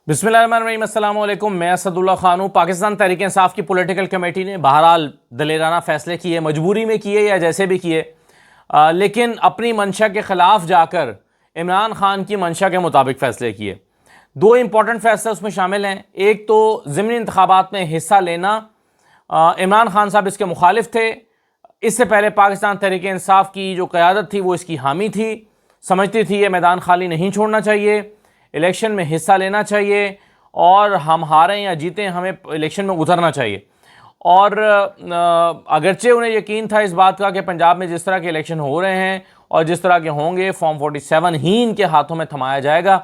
بسم اللہ الرحمن الرحیم، السلام علیکم۔ میں اسد اللہ خان ہوں۔ پاکستان تحریک انصاف کی پولیٹیکل کمیٹی نے بہرحال دلیرانہ فیصلے کیے، مجبوری میں کیے یا جیسے بھی کیے، لیکن اپنی منشا کے خلاف جا کر عمران خان کی منشا کے مطابق فیصلے کیے۔ دو امپورٹنٹ فیصلے اس میں شامل ہیں۔ ایک تو ضمنی انتخابات میں حصہ لینا، عمران خان صاحب اس کے مخالف تھے۔ اس سے پہلے پاکستان تحریک انصاف کی جو قیادت تھی وہ اس کی حامی تھی، سمجھتی تھی یہ میدان خالی نہیں چھوڑنا چاہیے، الیکشن میں حصہ لینا چاہیے، اور ہم ہاریں یا جیتیں ہمیں الیکشن میں اترنا چاہیے۔ اور اگرچہ انہیں یقین تھا اس بات کا کہ پنجاب میں جس طرح کے الیکشن ہو رہے ہیں اور جس طرح کے ہوں گے، فارم 47 ہی ان کے ہاتھوں میں تھمایا جائے گا،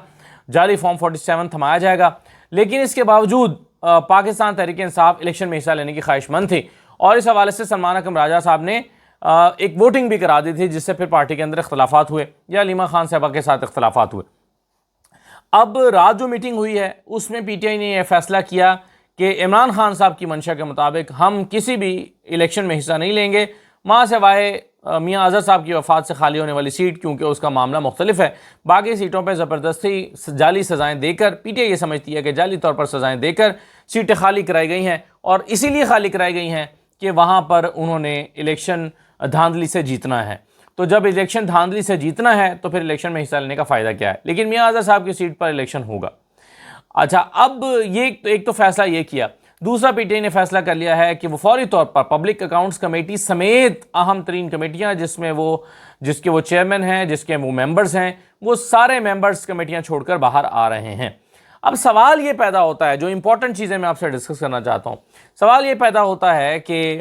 جعلی فارم 47 تھمایا جائے گا، لیکن اس کے باوجود پاکستان تحریک انصاف الیکشن میں حصہ لینے کی خواہش مند تھی، اور اس حوالے سے سلمان اکرم راجہ صاحب نے ایک ووٹنگ بھی کرا دی تھی، جس سے پھر پارٹی کے اندر اختلافات ہوئے یا علیمہ خان صاحبہ کے ساتھ اختلافات ہوئے۔ اب رات جو میٹنگ ہوئی ہے اس میں پی ٹی آئی نے یہ فیصلہ کیا کہ عمران خان صاحب کی منشا کے مطابق ہم کسی بھی الیکشن میں حصہ نہیں لیں گے، ماں سوائے میاں اظہر صاحب کی وفات سے خالی ہونے والی سیٹ، کیونکہ اس کا معاملہ مختلف ہے۔ باقی سیٹوں پہ زبردستی جعلی سزائیں دے کر پی ٹی آئی یہ سمجھتی ہے کہ جعلی طور پر سزائیں دے کر سیٹیں خالی کرائی گئی ہیں، اور اسی لیے خالی کرائی گئی ہیں کہ وہاں پر انہوں نے الیکشن دھاندلی سے جیتنا ہے۔ تو جب الیکشن دھاندلی سے جیتنا ہے تو پھر الیکشن میں حصہ لینے کا فائدہ کیا ہے؟ لیکن میاں اظہر صاحب کی سیٹ پر الیکشن ہوگا۔ اچھا، اب یہ ایک تو فیصلہ یہ کیا، دوسرا پی ٹی آئی نے فیصلہ کر لیا ہے کہ وہ فوری طور پر پبلک اکاؤنٹس کمیٹی سمیت اہم ترین کمیٹیاں جس کے وہ چیئرمین ہیں، جس کے وہ ممبرز ہیں، وہ سارے ممبرز کمیٹیاں چھوڑ کر باہر آ رہے ہیں۔ اب سوال یہ پیدا ہوتا ہے، جو امپورٹنٹ چیزیں میں آپ سے ڈسکس کرنا چاہتا ہوں، سوال یہ پیدا ہوتا ہے کہ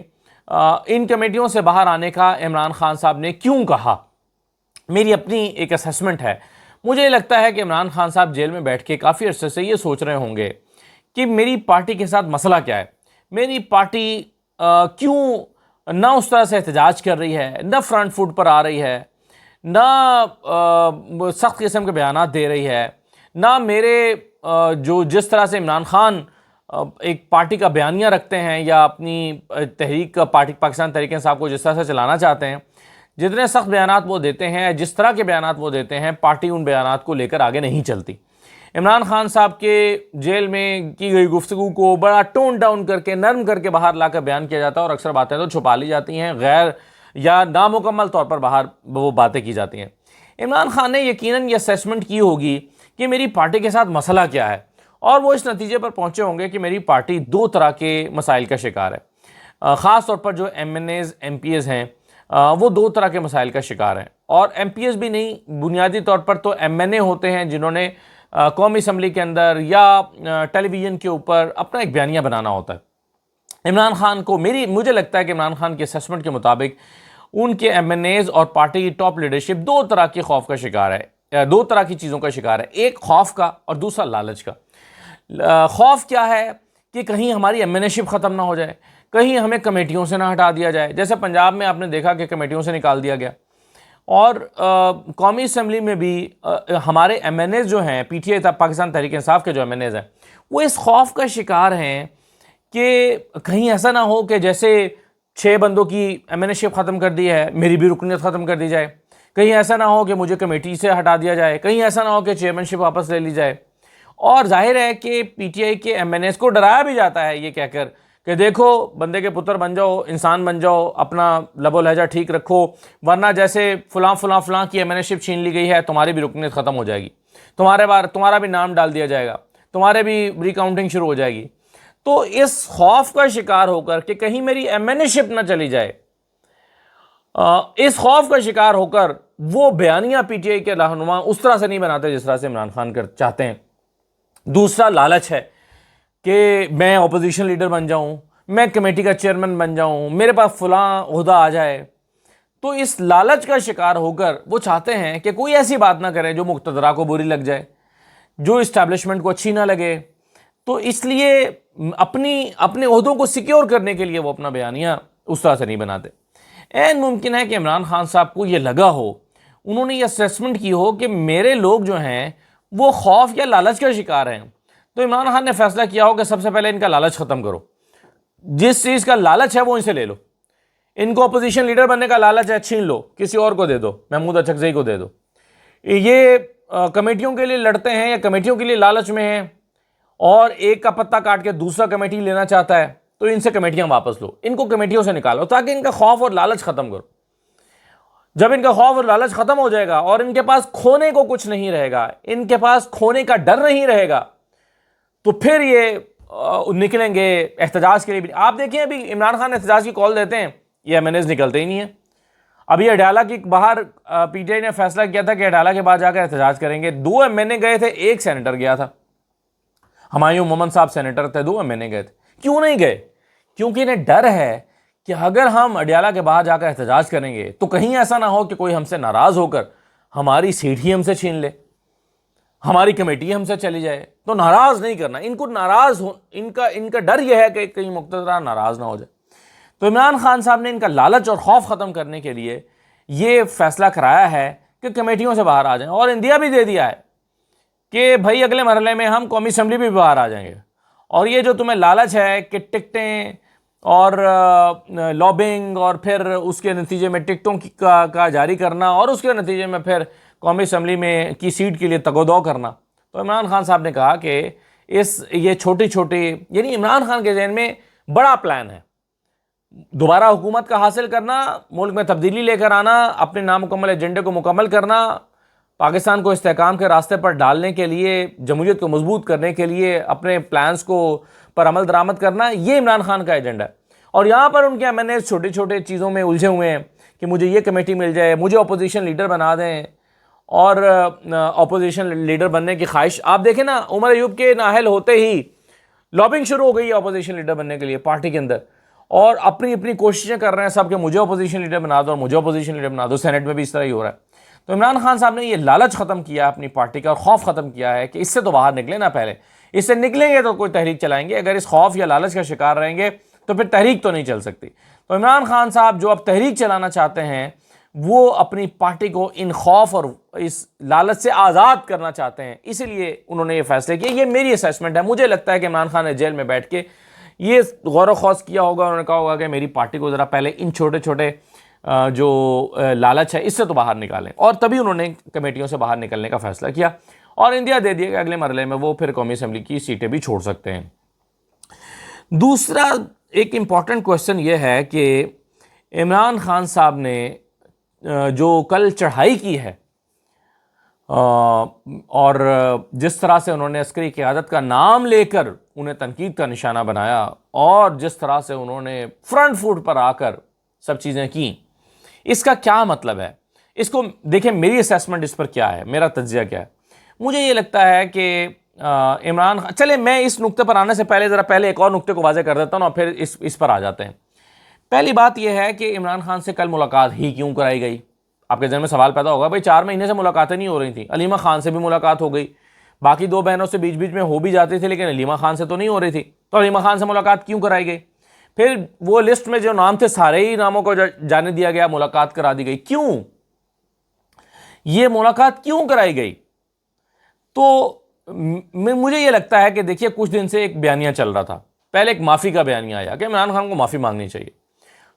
ان کمیٹیوں سے باہر آنے کا عمران خان صاحب نے کیوں کہا؟ میری اپنی ایک اسیسمنٹ ہے، مجھے لگتا ہے کہ عمران خان صاحب جیل میں بیٹھ کے کافی عرصے سے یہ سوچ رہے ہوں گے کہ میری پارٹی کے ساتھ مسئلہ کیا ہے، میری پارٹی کیوں نہ اس طرح سے احتجاج کر رہی ہے، نہ فرنٹ فوٹ پر آ رہی ہے، نہ سخت قسم کے بیانات دے رہی ہے، نہ میرے جس طرح سے عمران خان ایک پارٹی کا بیانیہ رکھتے ہیں یا اپنی تحریک پاکستان تحریک انصاف کو جس طرح سے چلانا چاہتے ہیں، جتنے سخت بیانات وہ دیتے ہیں، جس طرح کے بیانات وہ دیتے ہیں، پارٹی ان بیانات کو لے کر آگے نہیں چلتی۔ عمران خان صاحب کے جیل میں کی گئی گفتگو کو بڑا ٹون ڈاؤن کر کے، نرم کر کے باہر لا کر بیان کیا جاتا ہے، اور اکثر باتیں تو چھپا لی جاتی ہیں، غیر یا نامکمل طور پر باہر وہ باتیں کی جاتی ہیں۔ عمران خان نے یقیناً یہ اسیسمنٹ کی ہوگی کہ میری پارٹی کے ساتھ مسئلہ کیا ہے، اور وہ اس نتیجے پر پہنچے ہوں گے کہ میری پارٹی دو طرح کے مسائل کا شکار ہے۔ خاص طور پر جو M N As M P As ہیں، وہ دو طرح کے مسائل کا شکار ہیں، اور ایم پی ایز بھی نہیں، بنیادی طور پر تو ایم این اے ہوتے ہیں جنہوں نے قومی اسمبلی کے اندر یا ٹیلی ویژن کے اوپر اپنا ایک بیانیہ بنانا ہوتا ہے۔ عمران خان کو مجھے لگتا ہے کہ عمران خان کے اسیسمنٹ کے مطابق ان کے ایم این ایز اور پارٹی کی ٹاپ لیڈرشپ دو طرح کے خوف کا شکار ہے، دو طرح کی چیزوں کا شکار ہے، ایک خوف کا اور دوسرا لالچ کا۔ خوف کیا ہے کہ کہیں ہماری ایم این اے شپ ختم نہ ہو جائے، کہیں ہمیں کمیٹیوں سے نہ ہٹا دیا جائے، جیسے پنجاب میں آپ نے دیکھا کہ کمیٹیوں سے نکال دیا گیا، اور قومی اسمبلی میں بھی ہمارے ایم این ایز جو ہیں، P T I Pakistan Tehreek Insaf کے جو ایم این ایز ہیں، وہ اس خوف کا شکار ہیں کہ کہیں ایسا نہ ہو کہ جیسے 6 بندوں کی ایم این اے شپ ختم کر دی ہے، میری بھی رکنیت ختم کر دی جائے، کہیں ایسا نہ ہو کہ مجھے کمیٹی سے ہٹا دیا جائے، کہیں ایسا نہ ہو کہ چیئرمین شپ واپس لے لی جائے۔ اور ظاہر ہے کہ پی ٹی آئی کے ایم این ایز کو ڈرایا بھی جاتا ہے یہ کہہ کر کہ دیکھو بندے کے پتر بن جاؤ، انسان بن جاؤ، اپنا لب و لہجہ ٹھیک رکھو، ورنہ جیسے فلاں فلاں فلاں کی ایم این اے شپ چھین لی گئی ہے، تمہاری بھی رکنیت ختم ہو جائے گی، تمہارا بھی نام ڈال دیا جائے گا، تمہارے بھی ریکاؤنٹنگ شروع ہو جائے گی۔ تو اس خوف کا شکار ہو کر کہ کہیں میری ایم این اے شپ نہ چلی جائے، اس خوف کا شکار ہو کر وہ بیانیہ پی ٹی آئی کے رہنما اس طرح سے نہیں بناتے جس طرح سے عمران خان چاہتے ہیں۔ دوسرا لالچ ہے کہ میں اپوزیشن لیڈر بن جاؤں، میں کمیٹی کا چیئرمین بن جاؤں، میرے پاس فلاں عہدہ آ جائے۔ تو اس لالچ کا شکار ہو کر وہ چاہتے ہیں کہ کوئی ایسی بات نہ کرے جو مقتدرہ کو بری لگ جائے، جو اسٹیبلشمنٹ کو اچھی نہ لگے۔ تو اس لیے اپنے عہدوں کو سیکیور کرنے کے لیے وہ اپنا بیانیہ اس طرح سے نہیں بناتے۔ عین ممکن ہے کہ عمران خان صاحب کو یہ لگا ہو، انہوں نے یہ اسیسمنٹ کی ہو کہ میرے لوگ جو ہیں وہ خوف یا لالچ کا شکار ہیں، تو عمران خان نے فیصلہ کیا ہو کہ سب سے پہلے ان کا لالچ ختم کرو، جس چیز کا لالچ ہے وہ ان سے لے لو، ان کو اپوزیشن لیڈر بننے کا لالچ ہے، چھین لو، کسی اور کو دے دو، محمود اچکزئی کو دے دو۔ یہ کمیٹیوں کے لیے لڑتے ہیں یا کمیٹیوں کے لیے لالچ میں ہیں، اور ایک کا پتہ کاٹ کے دوسرا کمیٹی لینا چاہتا ہے تو ان سے کمیٹیاں واپس لو، ان کو کمیٹیوں سے نکالو تاکہ ان کا خوف اور لالچ ختم کرو۔ جب ان کا خوف اور لالچ ختم ہو جائے گا اور ان کے پاس کھونے کو کچھ نہیں رہے گا، ان کے پاس کھونے کا ڈر نہیں رہے گا، تو پھر یہ نکلیں گے احتجاج کے لیے بھی۔ آپ دیکھیں ابھی عمران خان احتجاج کی کال دیتے ہیں، یہ ایم این ایز نکلتے ہی نہیں ہیں۔ ابھی اڈالہ کی باہر پی ٹی آئی نے فیصلہ کیا تھا کہ اڈالہ کے بعد جا کر احتجاج کریں گے، 2 ایم این اے گئے تھے، 1 سینیٹر گیا تھا، ہمایوں مومن صاحب سینیٹر تھے، 2 ایم این اے گئے تھے۔ کیوں نہیں گئے؟ کیونکہ انہیں ڈر ہے کہ اگر ہم اڈیالہ کے باہر جا کر احتجاج کریں گے تو کہیں ایسا نہ ہو کہ کوئی ہم سے ناراض ہو کر ہماری سیٹ ہی ہم سے چھین لے، ہماری کمیٹی ہم سے چلی جائے۔ تو ناراض نہیں کرنا ان کو، ناراض ہو ان کا ڈر یہ ہے کہ کہیں مقتدرہ ناراض نہ ہو جائے۔ تو عمران خان صاحب نے ان کا لالچ اور خوف ختم کرنے کے لیے یہ فیصلہ کرایا ہے کہ کمیٹیوں سے باہر آ جائیں، اور اندیا بھی دے دیا ہے کہ بھائی اگلے مرحلے میں ہم قومی اسمبلی بھی باہر آ جائیں گے، اور یہ جو تمہیں لالچ ہے کہ ٹکٹیں اور لابنگ اور پھر اس کے نتیجے میں ٹکٹوں کا جاری کرنا اور اس کے نتیجے میں پھر قومی اسمبلی میں کی سیٹ کے لیے تگ و دو کرنا، تو عمران خان صاحب نے کہا کہ یہ چھوٹی چھوٹی، یعنی عمران خان کے ذہن میں بڑا پلان ہے، دوبارہ حکومت کا حاصل کرنا، ملک میں تبدیلی لے کر آنا، اپنے نامکمل ایجنڈے کو مکمل کرنا، پاکستان کو استحکام کے راستے پر ڈالنے کے لیے، جمہوریت کو مضبوط کرنے کے لیے اپنے پلانز کو پر عمل درآمد کرنا، یہ عمران خان کا ایجنڈا ہے۔ اور یہاں پر ان کے ایم این اے چھوٹے چھوٹے چیزوں میں الجھے ہوئے ہیں کہ مجھے یہ کمیٹی مل جائے، مجھے اپوزیشن لیڈر بنا دیں، اور اپوزیشن لیڈر بننے کی خواہش۔ آپ دیکھیں نا، عمر ایوب کے نااہل ہوتے ہی لابنگ شروع ہو گئی ہے اپوزیشن لیڈر بننے کے لیے پارٹی کے اندر، اور اپنی اپنی کوششیں کر رہے ہیں سب کہ مجھے اپوزیشن لیڈر بنا دو اور مجھے اپوزیشن لیڈر بنا دو، سینٹ میں بھی اس طرح ہی ہو رہا ہے۔ تو عمران خان صاحب نے یہ لالچ ختم کیا اپنی پارٹی کا، اور خوف ختم کیا ہے کہ اس سے تو باہر نکلیں نا، پہلے اس سے نکلیں گے تو کوئی تحریک چلائیں گے، اگر اس خوف یا لالچ کا شکار رہیں گے تو پھر تحریک تو نہیں چل سکتی۔ تو عمران خان صاحب جو اب تحریک چلانا چاہتے ہیں وہ اپنی پارٹی کو ان خوف اور اس لالچ سے آزاد کرنا چاہتے ہیں، اسی لیے انہوں نے یہ فیصلے کیے۔ یہ میری اسیسمنٹ ہے، مجھے لگتا ہے کہ عمران خان نے جیل میں بیٹھ کے یہ غور و خوض کیا ہوگا، انہوں نے کہا ہوگا کہ میری پارٹی کو ذرا پہلے ان چھوٹے چھوٹے جو لالچ ہے اس سے تو باہر نکالیں، اور تبھی انہوں نے کمیٹیوں سے باہر نکلنے کا فیصلہ کیا، اور انڈیا دے دیا کہ اگلے مرحلے میں وہ پھر قومی اسمبلی کی سیٹیں بھی چھوڑ سکتے ہیں۔ دوسرا ایک امپورٹنٹ کوشچن یہ ہے کہ عمران خان صاحب نے جو کل چڑھائی کی ہے اور جس طرح سے انہوں نے عسکری قیادت کا نام لے کر انہیں تنقید کا نشانہ بنایا، اور جس طرح سے انہوں نے فرنٹ فوٹ پر آ کر سب چیزیں کیں، اس کا کیا مطلب ہے؟ اس کو دیکھیں، میری اسیسمنٹ اس پر کیا ہے، میرا تجزیہ کیا ہے۔ مجھے یہ لگتا ہے کہ عمران خان، چلے میں اس نقطے پر آنے سے پہلے ایک اور نقطے کو واضح کر دیتا ہوں اور پھر اس پر آ جاتے ہیں۔ پہلی بات یہ ہے کہ عمران خان سے کل ملاقات ہی کیوں کرائی گئی؟ آپ کے ذہن میں سوال پیدا ہوگا، بھائی 4 مہینے سے ملاقاتیں نہیں ہو رہی تھیں، علیمہ خان سے بھی ملاقات ہو گئی، باقی 2 بہنوں سے بیچ بیچ میں ہو بھی جاتی تھی لیکن علیمہ خان سے تو نہیں ہو رہی تھی، تو علیمہ خان سے ملاقات کیوں کرائی گئی؟ پھر وہ لسٹ میں جو نام تھے سارے ہی ناموں کو جانے دیا گیا، ملاقات کرا دی گئی، کیوں؟ یہ ملاقات کیوں کرائی گئی؟ تو مجھے یہ لگتا ہے کہ دیکھیے کچھ دن سے ایک بیانیہ چل رہا تھا، پہلے ایک معافی کا بیانیہ آیا کہ عمران خان کو معافی مانگنی چاہیے،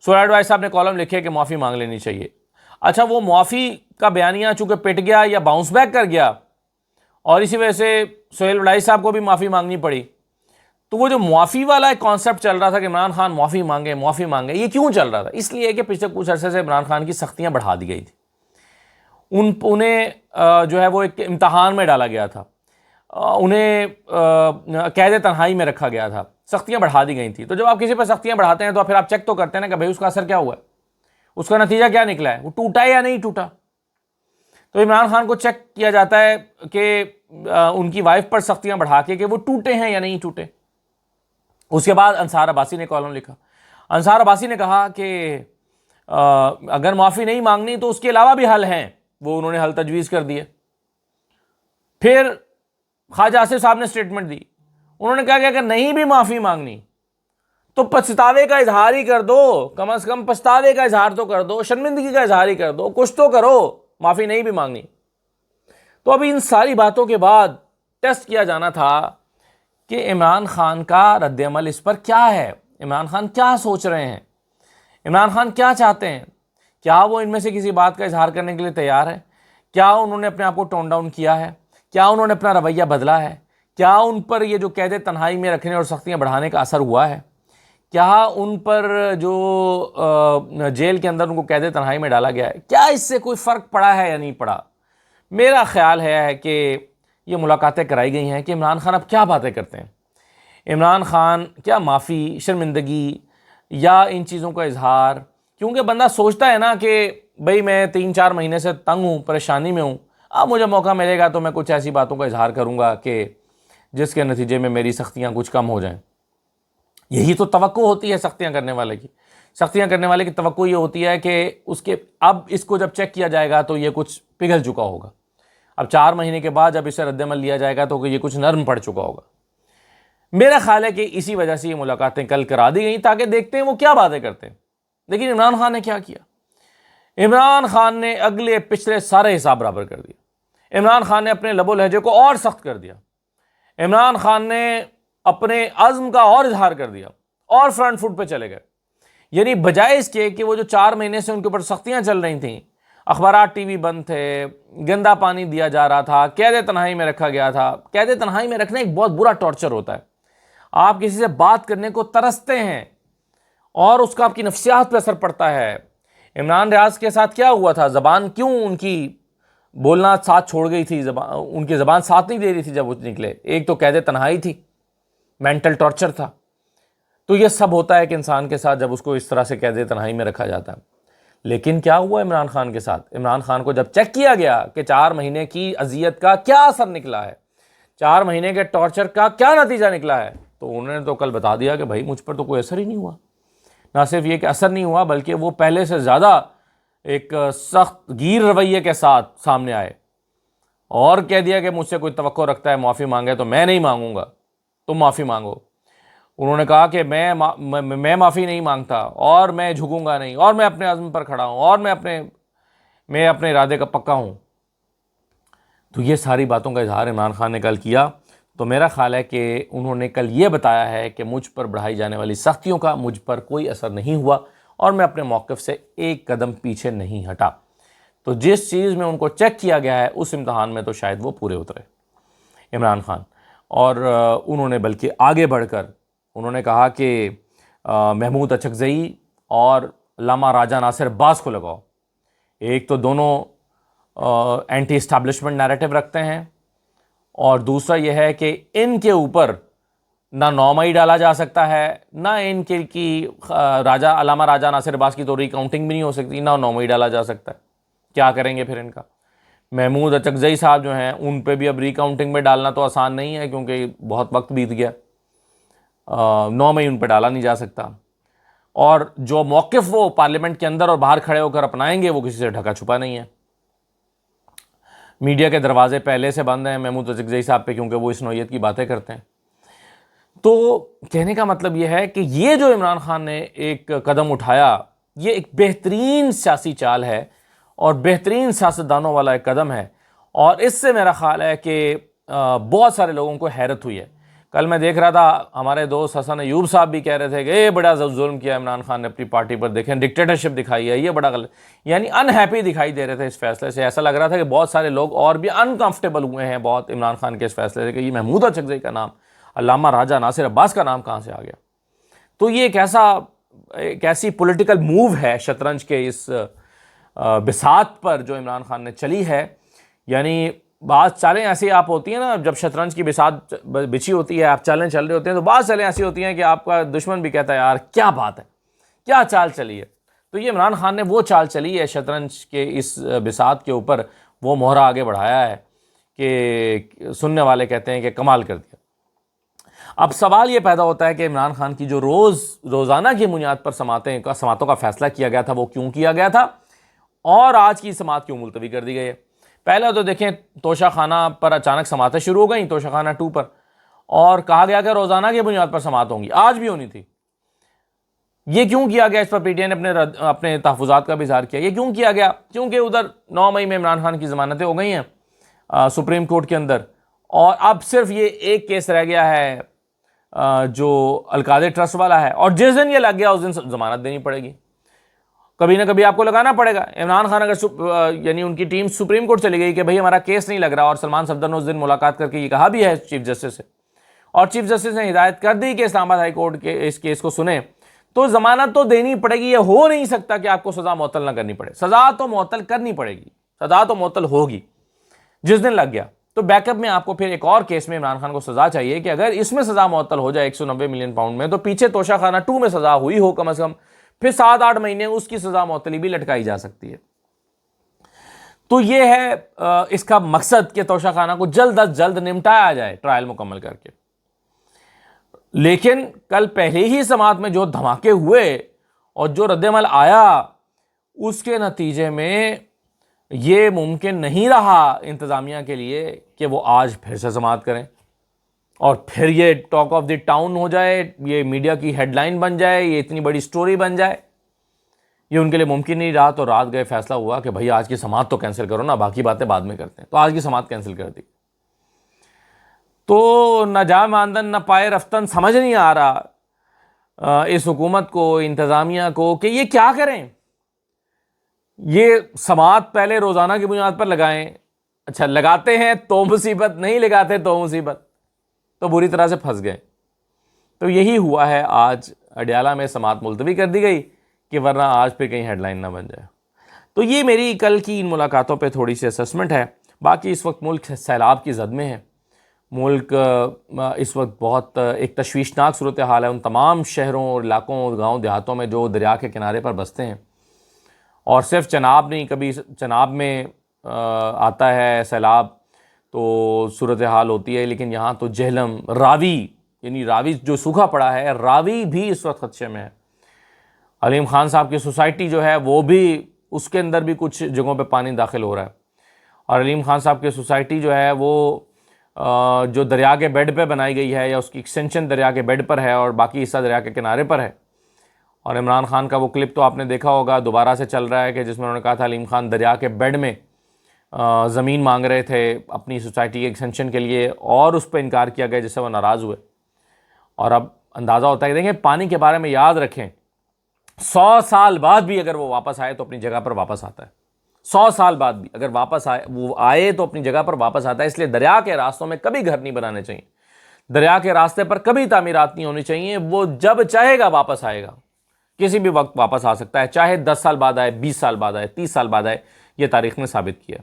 سورائے ڈوائس صاحب نے کالم لکھے کہ معافی مانگ لینی چاہیے۔ اچھا، وہ معافی کا بیانیہ چونکہ پٹ گیا یا باؤنس بیک کر گیا، اور اسی وجہ سے سہیل وڈائی صاحب کو بھی معافی مانگنی پڑی، تو وہ جو معافی والا ایک کانسیپٹ چل رہا تھا کہ عمران خان معافی مانگے، یہ کیوں چل رہا تھا؟ اس لیے کہ پچھلے کچھ عرصے سے عمران خان کی سختیاں بڑھا دی گئی تھی، انہیں جو ہے وہ ایک امتحان میں ڈالا گیا تھا، انہیں قید تنہائی میں رکھا گیا تھا، سختیاں بڑھا دی گئی تھیں۔ تو جب آپ کسی پر سختیاں بڑھاتے ہیں تو پھر آپ چیک تو کرتے ہیں نا کہ بھائی اس کا اثر کیا ہوا ہے، اس کا نتیجہ کیا نکلا ہے، وہ ٹوٹا ہے یا نہیں ٹوٹا۔ تو عمران خان کو چیک کیا جاتا ہے کہ ان کی وائف پر سختیاں بڑھا کے کہ وہ ٹوٹے ہیں یا نہیں ٹوٹے۔ اس کے بعد انصار عباسی نے کالم لکھا، انصار عباسی نے کہا کہ اگر معافی نہیں مانگنی تو اس کے علاوہ بھی حل ہیں، وہ انہوں نے حل تجویز کر دیے۔ پھر خواجہ آصف صاحب نے سٹیٹمنٹ دی، انہوں نے کہا کہ اگر نہیں بھی معافی مانگنی تو پچھتاوے کا اظہار ہی کر دو، کم از کم پچھتاوے کا اظہار تو کر دو، شرمندگی کا اظہار ہی کر دو، کچھ تو کرو، معافی نہیں بھی مانگنی۔ تو ابھی ان ساری باتوں کے بعد ٹیسٹ کیا جانا تھا کہ عمران خان کا رد عمل اس پر کیا ہے، عمران خان کیا سوچ رہے ہیں، عمران خان کیا چاہتے ہیں، کیا وہ ان میں سے کسی بات کا اظہار کرنے کے لیے تیار ہے، کیا انہوں نے اپنے آپ کو ٹون ڈاؤن کیا ہے، کیا انہوں نے اپنا رویہ بدلا ہے، کیا ان پر یہ جو قید تنہائی میں رکھنے اور سختیاں بڑھانے کا اثر ہوا ہے؟ کیا ان پر جو جیل کے اندر ان کو قید تنہائی میں ڈالا گیا ہے، کیا اس سے کوئی فرق پڑا ہے یا نہیں پڑا؟ میرا خیال ہے کہ یہ ملاقاتیں کرائی گئی ہیں کہ عمران خان اب کیا باتیں کرتے ہیں، عمران خان کیا معافی، شرمندگی یا ان چیزوں کا اظہار؟ کیونکہ بندہ سوچتا ہے نا کہ بھئی میں 3-4 مہینے سے تنگ ہوں، پریشانی میں ہوں، اب مجھے موقع ملے گا تو میں کچھ ایسی باتوں کا اظہار کروں گا کہ جس کے نتیجے میں میری سختیاں کچھ کم ہو جائیں۔ یہی تو توقع ہوتی ہے سختیاں کرنے والے کی۔ سختیاں کرنے والے کی توقع یہ ہوتی ہے کہ اب اس کو جب چیک کیا جائے گا تو یہ کچھ پگھل چکا ہوگا، اب 4 مہینے کے بعد جب اسے رد عمل لیا جائے گا تو یہ کچھ نرم پڑ چکا ہوگا۔ میرا خیال ہے کہ اسی وجہ سے یہ ملاقاتیں کل کرا دی گئیں تاکہ دیکھتے ہیں وہ کیا باتیں کرتے ہیں۔ لیکن عمران خان نے کیا کیا؟ عمران خان نے اگلے پچھلے سارے حساب برابر کر دیا۔ عمران خان نے اپنے لب و لہجے کو اور سخت کر دیا۔ عمران خان نے اپنے عزم کا اور اظہار کر دیا اور فرنٹ فٹ پہ چلے گئے۔ یعنی بجائے اس کے کہ وہ جو 4 مہینے سے ان کے اوپر سختیاں چل رہی تھیں، اخبارات ٹی وی بند تھے، گندا پانی دیا جا رہا تھا، قید تنہائی میں رکھا گیا تھا۔ قید تنہائی میں رکھنا ایک بہت برا ٹارچر ہوتا ہے۔ آپ کسی سے بات کرنے کو ترستے ہیں اور اس کا آپ کی نفسیات پہ اثر پڑتا ہے۔ عمران ریاض کے ساتھ کیا ہوا تھا؟ زبان کیوں ان کی بولنا ساتھ چھوڑ گئی تھی، ان کی زبان ساتھ نہیں دے رہی تھی جب وہ نکلے۔ ایک تو قید تنہائی تھی، مینٹل ٹارچر تھا۔ تو یہ سب ہوتا ہے کہ انسان کے ساتھ جب اس کو اس طرح سے قید تنہائی میں رکھا جاتا ہے۔ لیکن کیا ہوا عمران خان کے ساتھ؟ عمران خان کو جب چیک کیا گیا کہ 4 مہینے کی اذیت کا کیا اثر نکلا ہے، 4 مہینے کے ٹارچر کا کیا نتیجہ نکلا ہے، تو انہوں نے تو کل بتا دیا کہ بھائی مجھ پر تو کوئی اثر ہی نہیں ہوا۔ نہ صرف یہ کہ اثر نہیں ہوا بلکہ وہ پہلے سے زیادہ ایک سخت گیر رویے کے ساتھ سامنے آئے اور کہہ دیا کہ مجھ سے کوئی توقع رکھتا ہے معافی مانگے تو میں نہیں مانگوں گا، تم معافی مانگو۔ انہوں نے کہا کہ میں معافی نہیں مانگتا اور میں جھکوں گا نہیں اور میں اپنے عزم پر کھڑا ہوں اور میں اپنے ارادے کا پکا ہوں۔ تو یہ ساری باتوں کا اظہار عمران خان نے کل کیا۔ تو میرا خیال ہے کہ انہوں نے کل یہ بتایا ہے کہ مجھ پر بڑھائی جانے والی سختیوں کا مجھ پر کوئی اثر نہیں ہوا اور میں اپنے موقف سے ایک قدم پیچھے نہیں ہٹا۔ تو جس چیز میں ان کو چیک کیا گیا ہے اس امتحان میں تو شاید وہ پورے اترے عمران خان۔ اور انہوں نے بلکہ آگے بڑھ کر انہوں نے کہا کہ محمود اچکزئی اور علامہ راجہ ناصر عباس کو لگاؤ۔ ایک تو دونوں اینٹی اسٹیبلشمنٹ نیریٹو رکھتے ہیں اور دوسرا یہ ہے کہ ان کے اوپر نہ 9 مئی ڈالا جا سکتا ہے، نہ ان کی علامہ راجہ ناصر عباس کی تو ریکاؤنٹنگ بھی نہیں ہو سکتی، نہ 9 مئی ڈالا جا سکتا ہے۔ کیا کریں گے پھر ان کا؟ محمود اچکزئی صاحب جو ہیں ان پہ بھی اب ریکاؤنٹنگ میں ڈالنا تو آسان نہیں ہے کیونکہ بہت وقت بیت گیا، 9 مئی ان پہ ڈالا نہیں جا سکتا۔ اور جو موقف وہ پارلیمنٹ کے اندر اور باہر کھڑے ہو کر اپنائیں گے وہ کسی سے ڈھکا چھپا نہیں ہے۔ میڈیا کے دروازے پہلے سے بند ہیں محمود اچکزئی صاحب پہ کیونکہ وہ اس نوعیت کی باتیں کرتے ہیں۔ تو کہنے کا مطلب یہ ہے کہ یہ جو عمران خان نے ایک قدم اٹھایا یہ ایک بہترین سیاسی چال ہے اور بہترین سیاستدانوں والا ایک قدم ہے، اور اس سے میرا خیال ہے کہ بہت سارے لوگوں کو حیرت ہوئی ہے۔ کل میں دیکھ رہا تھا ہمارے دوست حسن ایوب صاحب بھی کہہ رہے تھے کہ یہ بڑا ظلم کیا عمران خان نے اپنی پارٹی پر، دیکھیں ڈکٹیٹرشپ دکھائی ہے، یہ بڑا غلط، یعنی ان ہیپی دکھائی دے رہے تھے اس فیصلے سے۔ ایسا لگ رہا تھا کہ بہت سارے لوگ اور بھی انکمفرٹیبل ہوئے ہیں بہت عمران خان کے اس فیصلے سے کہ یہ محمود اچکزئی کا نام، علامہ راجہ ناصر عباس کا نام کہاں سے آ گیا۔ تو یہ ایک ایسی پولیٹیکل موو ہے شطرنج کے اس بساط پر جو عمران خان نے چلی ہے۔ یعنی بعض چالیں ایسی آپ ہوتی ہیں نا، جب شطرنج کی بساط بچھی ہوتی ہے، آپ چالیں چل رہے ہوتے ہیں تو بعض چالیں ایسی ہوتی ہیں کہ آپ کا دشمن بھی کہتا ہے یار کیا بات ہے، کیا چال چلی ہے۔ تو یہ عمران خان نے وہ چال چلی ہے شطرنج کے اس بساط کے اوپر، وہ مہرہ آگے بڑھایا ہے کہ سننے والے کہتے ہیں کہ کمال کر دیا۔ اب سوال یہ پیدا ہوتا ہے کہ عمران خان کی جو روزانہ کی بنیاد پر سماعتوں کا فیصلہ کیا گیا تھا وہ کیوں کیا گیا تھا اور آج کی سماعت کیوں ملتوی کر دی گئی ہے؟ پہلے تو دیکھیں توشہ خانہ پر اچانک سماعتیں شروع ہو گئیں، توشہ خانہ 2 پر، اور کہا گیا کہ روزانہ کی بنیاد پر سماعت ہوں گی، آج بھی ہونی تھی۔ یہ کیوں کیا گیا؟ اس پر پی ٹی آئی نے اپنے تحفظات کا بھی اظہار کیا۔ یہ کیوں کیا گیا؟ کیونکہ ادھر 9 مئی میں عمران خان کی ضمانتیں ہو گئی ہیں سپریم کورٹ کے اندر، اور اب صرف یہ ایک کیس رہ گیا ہے جو القادر ٹرسٹ والا ہے، اور جس دن یہ لگ گیا اس دن ضمانت دینی پڑے گی۔ کبھی نہ کبھی آپ کو لگانا پڑے گا. عمران خان اگر یعنی ان کی ٹیم سپریم کورٹ چلی گئی کہ بھئی ہمارا کیس نہیں لگ رہا, اور سلمان صفدر نے اس دن ملاقات کر کے یہ کہا بھی ہے چیف جسٹس سے, اور چیف جسٹس نے ہدایت کر دی کہ اسلام آباد ہائی کورٹ کے اس کیس کو سنیں, تو ضمانت تو دینی پڑے گی. یہ ہو نہیں سکتا کہ آپ کو سزا معطل نہ کرنی پڑے. سزا تو معطل کرنی پڑے گی, سزا تو معطل ہوگی جس دن لگ گیا. تو بیک اپ میں آپ کو پھر ایک اور کیس میں عمران خان کو سزا چاہیے کہ اگر اس میں سزا معطل ہو جائے 190 ملین پاؤنڈ میں, تو پیچھے توشہ خانہ 2 میں سزا ہوئی ہو کم از کم, پھر 7-8 مہینے اس کی سزا معطلی بھی لٹکائی جا سکتی ہے. تو یہ ہے اس کا مقصد کہ توشہ خانہ کو جلد از جلد نمٹایا جائے ٹرائل مکمل کر کے. لیکن کل پہلے ہی سماعت میں جو دھماکے ہوئے اور جو رد عمل آیا, اس کے نتیجے میں یہ ممکن نہیں رہا انتظامیہ کے لیے کہ وہ آج پھر سے سماعت کریں اور پھر یہ ٹاک آف دی ٹاؤن ہو جائے, یہ میڈیا کی ہیڈ لائن بن جائے, یہ اتنی بڑی سٹوری بن جائے. یہ ان کے لیے ممکن نہیں رہا. تو رات گئے فیصلہ ہوا کہ بھائی آج کی سماعت تو کینسل کرو نا, باقی باتیں بعد میں کرتے ہیں. تو آج کی سماعت کینسل کر دی. تو نہ جا ماندن نہ پائے رفتن, سمجھ نہیں آ رہا اس حکومت کو, انتظامیہ کو, کہ یہ کیا کریں. یہ سماعت پہلے روزانہ کی بنیاد پر لگائیں, اچھا لگاتے ہیں تو مصیبت, نہیں لگاتے تو مصیبت, تو بری طرح سے پھنس گئے. تو یہی ہوا ہے, آج اڈیالہ میں سماعت ملتوی کر دی گئی کہ ورنہ آج پہ کہیں ہیڈ لائن نہ بن جائے. تو یہ میری کل کی ان ملاقاتوں پہ تھوڑی سی اسسمنٹ ہے. باقی اس وقت ملک سیلاب کی زد میں ہے. ملک اس وقت بہت ایک تشویشناک صورتحال ہے ان تمام شہروں اور علاقوں اور گاؤں دیہاتوں میں جو دریا کے کنارے پر بستے ہیں. اور صرف چناب نہیں, کبھی چناب میں آتا ہے سیلاب تو صورتحال ہوتی ہے, لیکن یہاں تو جہلم, راوی, یعنی راوی جو سوکھا پڑا ہے, راوی بھی اس وقت خدشے میں ہے. علیم خان صاحب کی سوسائٹی جو ہے وہ بھی, اس کے اندر بھی کچھ جگہوں پہ پانی داخل ہو رہا ہے. اور علیم خان صاحب کی سوسائٹی جو ہے وہ جو دریا کے بیڈ پہ بنائی گئی ہے, یا اس کی ایکسٹینشن دریا کے بیڈ پر ہے اور باقی حصہ دریا کے کنارے پر ہے. اور عمران خان کا وہ کلپ تو آپ نے دیکھا ہوگا, دوبارہ سے چل رہا ہے, کہ جس میں انہوں نے کہا تھا علیم خان دریا کے بیڈ میں زمین مانگ رہے تھے اپنی سوسائٹی کے ایکسٹینشن کے لیے, اور اس پہ انکار کیا گیا جس سے وہ ناراض ہوئے. اور اب اندازہ ہوتا ہے کہ دیکھیں, پانی کے بارے میں یاد رکھیں, 100 سال بعد بھی اگر وہ واپس آئے تو اپنی جگہ پر واپس آتا ہے. 100 سال بعد بھی اگر واپس آئے تو اپنی جگہ پر واپس آتا ہے. اس لیے دریا کے راستوں میں کبھی گھر نہیں بنانے چاہیے, دریا کے راستے پر کبھی تعمیرات نہیں ہونی چاہیے. وہ جب چاہے گا واپس آئے گا, کسی بھی وقت واپس آ سکتا ہے, چاہے 10 سال بعد آئے, 20 سال بعد آئے, 30 سال بعد آئے. یہ تاریخ نے ثابت کیا.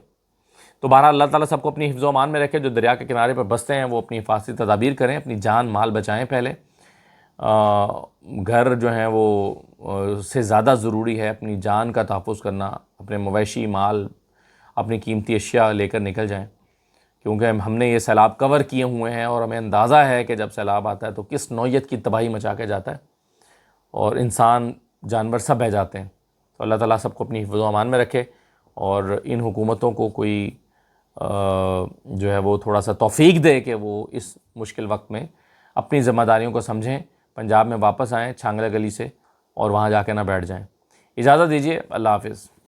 تو بہرحال اللہ تعالیٰ سب کو اپنی حفظ و امان میں رکھے. جو دریا کے کنارے پر بستے ہیں وہ اپنی حفاظتی تدابیر کریں, اپنی جان مال بچائیں. پہلے گھر جو ہیں وہ سے زیادہ ضروری ہے اپنی جان کا تحفظ کرنا. اپنے مویشی مال, اپنی قیمتی اشیاء لے کر نکل جائیں, کیونکہ ہم نے یہ سیلاب کور کیے ہوئے ہیں اور ہمیں اندازہ ہے کہ جب سیلاب آتا ہے تو کس نوعیت کی تباہی مچا کے جاتا ہے, اور انسان جانور سب بہہ جاتے ہیں. تو اللہ تعالیٰ سب کو اپنی حفظ و امان میں رکھے, اور ان حکومتوں کو کوئی جو ہے وہ تھوڑا سا توفیق دے کہ وہ اس مشکل وقت میں اپنی ذمہ داریوں کو سمجھیں, پنجاب میں واپس آئیں چھانگلہ گلی سے, اور وہاں جا کے نہ بیٹھ جائیں. اجازت دیجیے, اللہ حافظ.